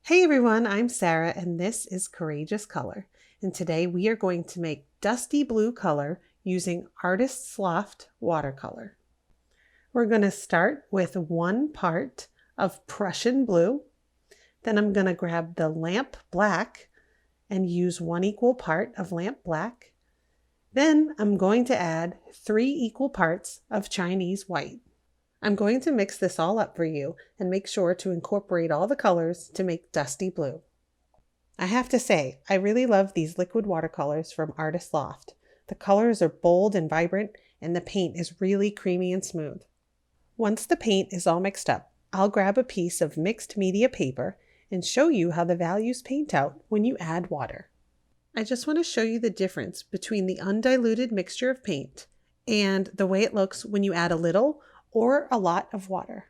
Hey everyone, I'm Sarah and this is Courageous Color. And today we are going to make dusty blue color using Artist's Loft watercolor. We're going to start with 1 part of Prussian blue. Then I'm going to grab the lamp black and use 1 equal part of lamp black. Then I'm going to add 3 equal parts of Chinese white. I'm going to mix this all up for you and make sure to incorporate all the colors to make dusty blue. I have to say, I really love these liquid watercolors from Artist Loft. The colors are bold and vibrant, and the paint is really creamy and smooth. Once the paint is all mixed up, I'll grab a piece of mixed media paper and show you how the values paint out when you add water. I just want to show you the difference between the undiluted mixture of paint and the way it looks when you add a little or a lot of water.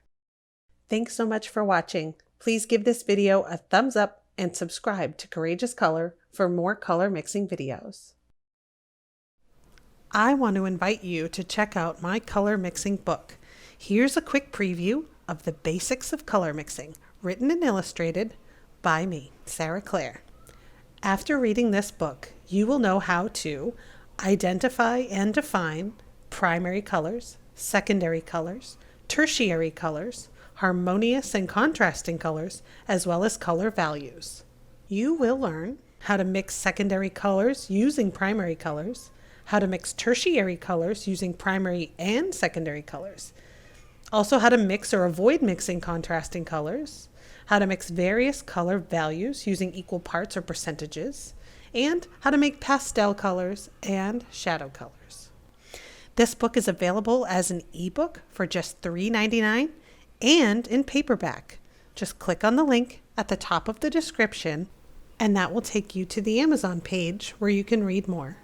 Thanks so much for watching. Please give this video a thumbs up and subscribe to Courageous Color for more color mixing videos. I want to invite you to check out my color mixing book. Here's a quick preview of the basics of color mixing, written and illustrated by me, Sarah Claire. After reading this book, you will know how to identify and define primary colors, secondary colors, tertiary colors, harmonious and contrasting colors, as well as color values. You will learn how to mix secondary colors using primary colors, how to mix tertiary colors using primary and secondary colors, also how to mix or avoid mixing contrasting colors, how to mix various color values using equal parts or percentages, and how to make pastel colors and shadow colors. This book is available as an ebook for just $3.99 and in paperback. Just click on the link at the top of the description and that will take you to the Amazon page where you can read more.